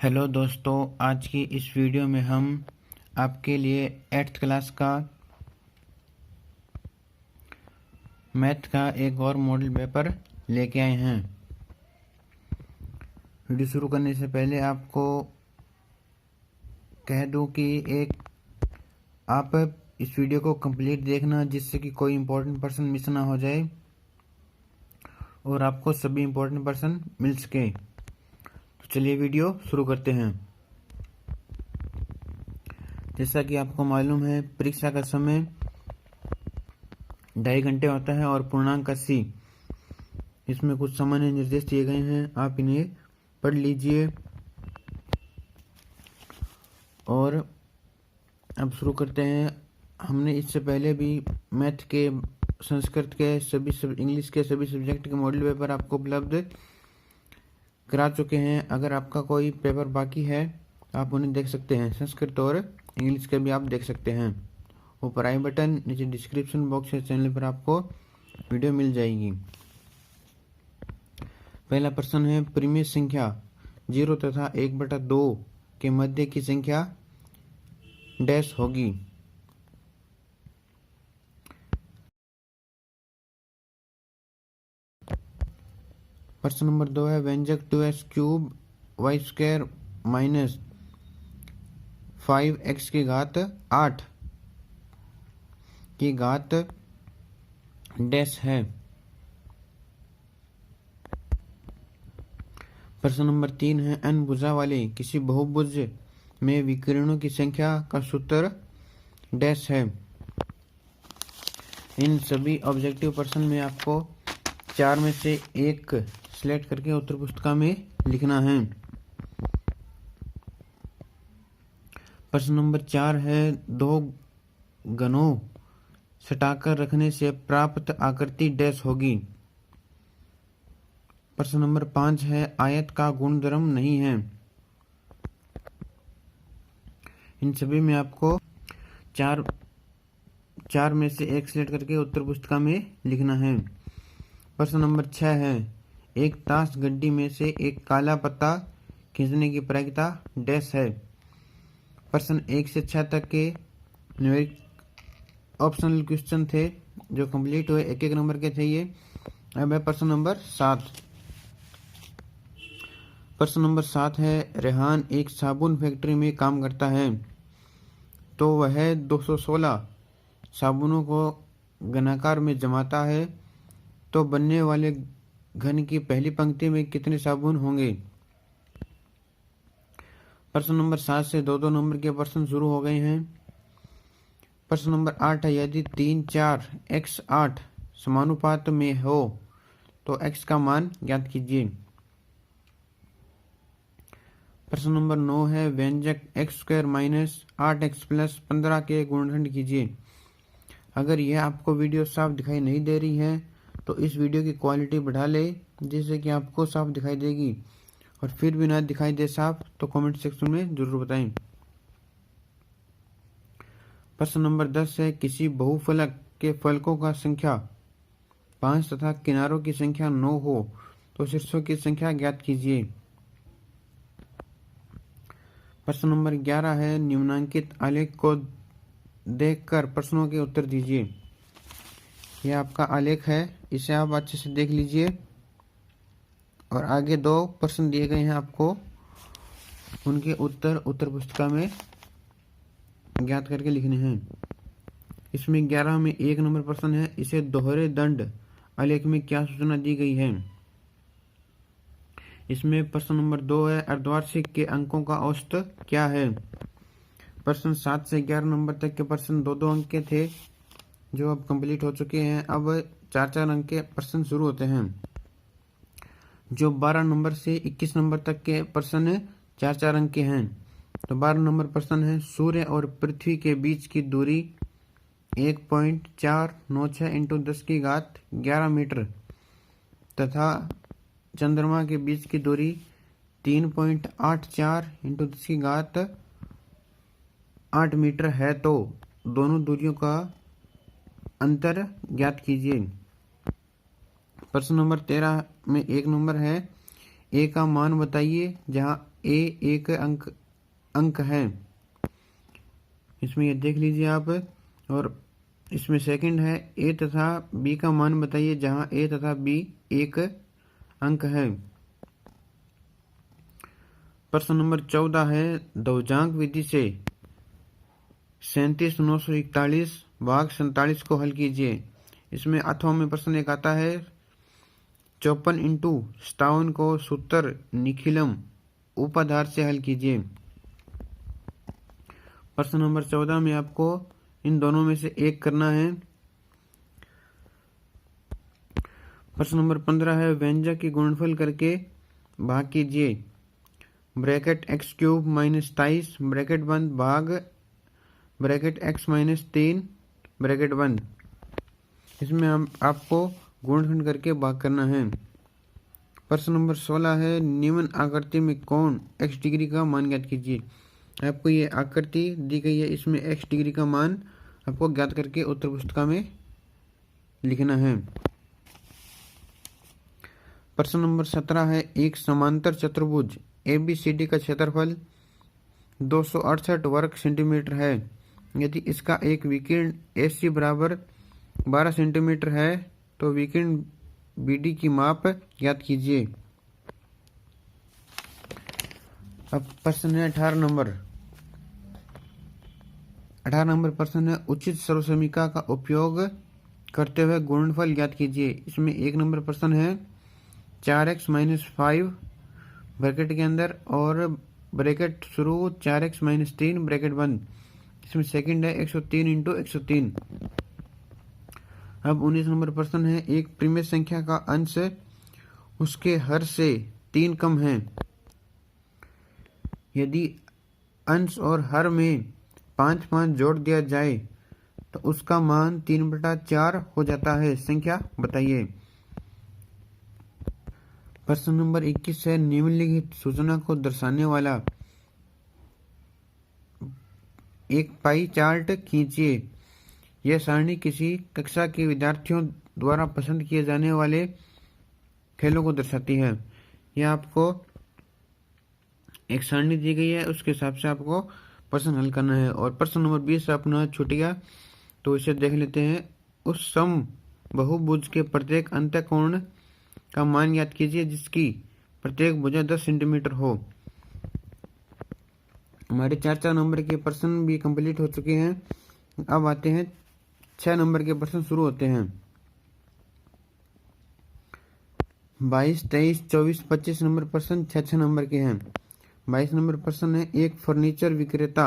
Hello दोस्तों, आज की इस वीडियो में हम आपके लिए 8th क्लास का मैथ का एक और मॉडल पेपर लेके आए हैं। वीडियो शुरू करने से पहले आपको कह दूं कि आप इस वीडियो को कंप्लीट देखना, जिससे कि कोई इम्पोर्टेंट पर्सन मिस ना हो जाए और आपको सभी इम्पोर्टेंट पर्सन मिल सके। तो चलिए वीडियो शुरू करते हैं। जैसा कि आपको मालूम है, परीक्षा का समय 2.5 घंटे होता है और पूर्णांक 80। इसमें कुछ सामान्य निर्देश दिए गए हैं, आप इन्हें पढ़ लीजिए। और अब शुरू करते हैं। हमने इससे पहले भी मैथ के, संस्कृत के इंग्लिश के सभी सब्जेक्ट के मॉडल पेपर आपको उपलब्ध करा चुके हैं। अगर आपका कोई पेपर बाकी है आप उन्हें देख सकते हैं। संस्कृत और इंग्लिश के भी आप देख सकते हैं। ऊपर आई बटन, नीचे डिस्क्रिप्शन बॉक्स या चैनल पर आपको वीडियो मिल जाएगी। पहला प्रश्न है, परिमेय संख्या 0 तथा 1/2 के मध्य की संख्या डैश होगी। प्रश्न नंबर 2 है, व्यंजक 2x³ y² माइनस 5x की घात 8 की घात डैश है। प्रश्न नंबर 3 है, n भुजा वाले किसी बहुभुज में विकर्णों की संख्या का सूत्र डैश है। इन सभी ऑब्जेक्टिव प्रश्न में आपको 4 में से एक सिलेक्ट करके उत्तर पुस्तिका में लिखना है। प्रश्न नंबर 4 है, 2 घनों सटाकर रखने से प्राप्त आकृति डैश होगी। प्रश्न नंबर 5 है, आयत का गुणधर्म नहीं है। इन सभी में आपको चार में से एक सिलेक्ट करके उत्तर पुस्तिका में लिखना है। प्रश्न नंबर 6 है, एक ताश गड्डी में से एक काला पत्ता खींचने की प्रायिकता डैश है। प्रश्न 1 से 6 तक के न्यूमेरिक ऑप्शनल क्वेश्चन थे जो कंप्लीट हुए, एक नंबर के थे ये। अब है प्रश्न नंबर 7। प्रश्न नंबर 7 है, रेहान एक साबुन फैक्ट्री में काम करता है तो वह 216 साबुनों को घनाकार में जमाता है, तो बनने वाले घन की पहली पंक्ति में कितने साबुन होंगे। प्रश्न नंबर 7 से 2-2 नंबर के प्रश्न शुरू हो गए हैं। प्रश्न नंबर 8 है, यदि 3, 4, x 8 समानुपात में हो तो x का मान ज्ञात कीजिए। प्रश्न नंबर 9 है, व्यंजक x² माइनस 8x प्लस 15 के गुणनखंड कीजिए। अगर यह आपको वीडियो साफ दिखाई नहीं दे रही है तो इस वीडियो की क्वालिटी बढ़ा ले, जिससे कि आपको साफ दिखाई देगी। और फिर भी ना दिखाई दे साफ तो कमेंट सेक्शन में जरूर बताएं। प्रश्न नंबर 10 है, किसी बहुफलक के फलकों का संख्या 5 तथा किनारों की संख्या 9 हो तो शीर्षों की संख्या ज्ञात कीजिए। प्रश्न नंबर 11 है, निम्नांकित आलेख को देखकर प्रश्नों के उत्तर दीजिए। यह आपका आलेख है, इसे आप अच्छे से देख लीजिए। और आगे 2 प्रश्न दिए गए हैं आपको, उनके उत्तर पुस्तिका में ज्ञात करके लिखने हैं। इसमें 11 में 1 नंबर प्रश्न है, इसे दोहरे दंड आलेख में क्या सूचना दी गई है। इसमें प्रश्न नंबर 2 है, अर्धवार्षिक के अंकों का औसत क्या है। प्रश्न 7 से 11 नंबर तक के प्रश्न 2-2 अंक के थे जो अब कंप्लीट हो चुके हैं। अब 4-4 अंक के प्रश्न शुरू होते हैं। जो 12 नंबर से 21 नंबर तक के प्रश्न 4-4 अंक के हैं। तो 12 नंबर प्रश्न है, सूर्य और पृथ्वी के बीच की दूरी 1.496 × 10 की घात 11 मीटर तथा चंद्रमा के बीच की दूरी 3.84 × 10 की घात 8 मीटर है, तो दोनों दूरियों का अंतर ज्ञात कीजिए। प्रश्न नंबर 13 में 1 नंबर है, ए का मान बताइए जहां ए एक अंक है। इसमें ये देख लीजिए आप। और इसमें सेकंड है ए तथा बी का मान बताइए जहां ए तथा बी एक अंक है। प्रश्न नंबर 14 है ध्रुवजांक विधि से 37,941 भाग 47 को हल कीजिए। इसमें अथवा में प्रश्न एक आता है 54 इंटू 57 को सूत्र निखिलम उपाधार से हल कीजिए। प्रश्न नंबर 14 में आपको इन दोनों में से एक करना है। प्रश्न नंबर 15 है व्यंजक की गुणनफल करके भाग कीजिए। Bracket x cube minus 23 bracket बंद भाग ब्रैकेट एक्स माइनस 3 ब्रैकेट बंद। इसमें हम आपको गुणनफल करके भाग करना है। प्रश्न नंबर 16 है निम्न आकृति में कोण x डिग्री का मान ज्ञात कीजिए। आपको ये आकृति दी गई है, इसमें x डिग्री का मान आपको ज्ञात करके उत्तर पुस्तिका में लिखना है। प्रश्न नंबर 17 है एक समांतर चतुर्भुज ABCD का क्षेत्रफल 268 वर्ग सेंटीमीटर है। यदि इसका एक विकर्ण AC बराबर 12 सेंटीमीटर है तो विकर्ण BD की माप ज्ञात कीजिए। अब प्रश्न है 18 नंबर प्रश्न है उचित सर्वसमीका का उपयोग करते हुए गुणनफल ज्ञात कीजिए। इसमें 1 नंबर प्रश्न है 4x माइनस 5 ब्रैकेट के अंदर और ब्रैकेट शुरू 4x माइनस 3 ब्रैकेट बंद। इसमें सेकंड है 103 इंटू 103। अब 19 नंबर प्रश्न है एक परिमेय संख्या का अंश उसके हर से 3 कम है। यदि अंश और हर में 5-5 जोड़ दिया जाए तो उसका मान 3/4 हो जाता है। संख्या बताइए। प्रश्न नंबर 21 है निम्नलिखित सूचना को दर्शाने वाला एक पाई चार्ट खींचिए। यह सारणी किसी कक्षा के विद्यार्थियों द्वारा पसंद किए जाने वाले खेलों को दर्शाती है। यह आपको एक सारणी दी गई है, उसके हिसाब से आपको प्रश्न हल करना है। और प्रश्न नंबर 20 अपना छूट गया तो इसे देख लेते हैं। उस सम बहुभुज के प्रत्येक अंतःकोण का मान ज्ञात कीजिए जिसकी प्रत्येक भुजा 10 सेंटीमीटर हो। हमारे 4 नंबर के प्रश्न भी कंप्लीट हो चुके हैं। अब आते हैं 6 नंबर के प्रश्न शुरू होते हैं। 22, 23, 24, 25 नंबर प्रश्न 6 नंबर के हैं। 22 नंबर प्रश्न है एक फर्नीचर विक्रेता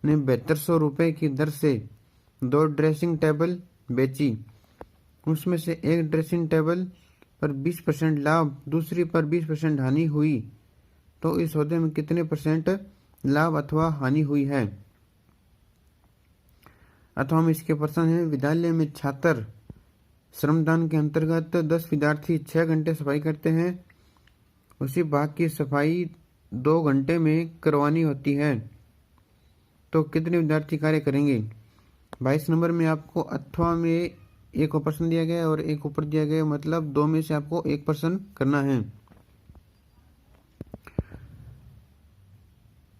ने 7200 रुपए की दर से 2 ड्रेसिंग टेबल बेची। उसमें से एक ड्रेसिंग टेबल पर 20% लाभ, दूसरी पर 20% हानि हुई तो इस सौदे में कितने % लाभ अथवा हानि हुई है। अथवा में इसके प्रश्न है विद्यालय में छात्र श्रमदान के अंतर्गत 10 विद्यार्थी 6 घंटे सफाई करते हैं। उसी भाग की सफाई 2 घंटे में करवानी होती है तो कितने विद्यार्थी कार्य करेंगे। 22 नंबर में आपको अथवा में एक प्रश्न दिया गया और एक ऊपर दिया गया, मतलब 2 में से आपको एक प्रश्न करना है।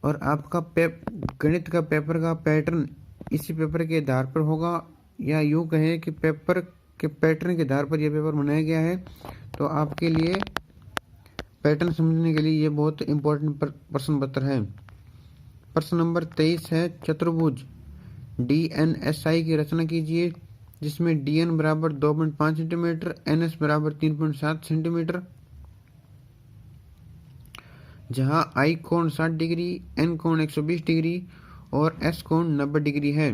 और आपका गणित का पेपर का पैटर्न इसी पेपर के आधार पर होगा, या यूं कहें कि पेपर के पैटर्न के आधार पर यह पेपर बनाया गया है। तो आपके लिए पैटर्न समझने के लिए ये बहुत इंपॉर्टेंट प्रश्न पत्र है। प्रश्न नंबर 23 है चतुर्भुज DNSI की रचना कीजिए जिसमें DN बराबर 2.5 सेंटीमीटर, NS बराबर 3.7 सेंटीमीटर, जहां I कोण 60 डिग्री, N कोण 120 डिग्री और S कोण 90 डिग्री है।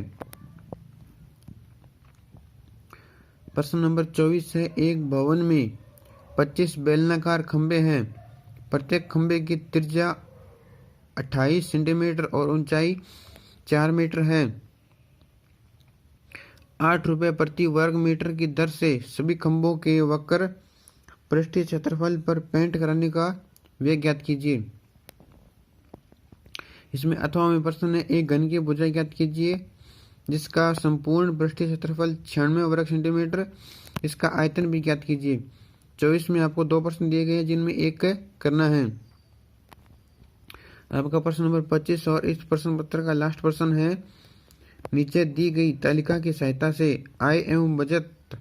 प्रश्न नंबर 24 है एक भवन में 25 बेलनाकार खंभे हैं। प्रत्येक खंभे की त्रिज्या 28 सेंटीमीटर और ऊंचाई 4 मीटर है। 8 रुपये प्रति वर्ग मीटर की दर से सभी खंभों के वक्र पृष्ठीय क्षेत्रफल पर पेंट कराने का व्यय ज्ञात कीजिए। इसमें अथवा में प्रश्न है एक घन की भुजा ज्ञात कीजिए जिसका संपूर्ण पृष्ठीय क्षेत्रफल 96 वर्ग सेंटीमीटर, इसका आयतन भी ज्ञात कीजिए। 24 में आपको 2 प्रश्न दिए गए हैं जिनमें एक करना है। आपका प्रश्न नंबर 25 और इस प्रश्न पत्र का लास्ट प्रश्न है, नीचे दी गई तालिका की सहायता से आय एवं बचत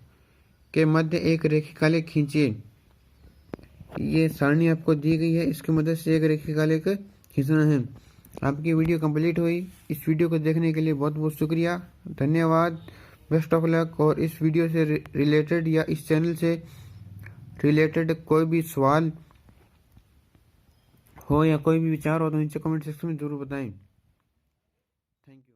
के मध्य एक रेखिकालेख खींचिए। ये सारणी आपको दी गई है, इसकी मदद से एक रेखिकालेख खींचना है। आपकी वीडियो कंप्लीट हुई। इस वीडियो को देखने के लिए बहुत बहुत शुक्रिया, धन्यवाद, बेस्ट ऑफ लक। और इस वीडियो से रिलेटेड या इस चैनल से रिलेटेड कोई भी सवाल हो या कोई भी विचार हो तो नीचे कमेंट सेक्शन में जरूर बताएं। Thank you.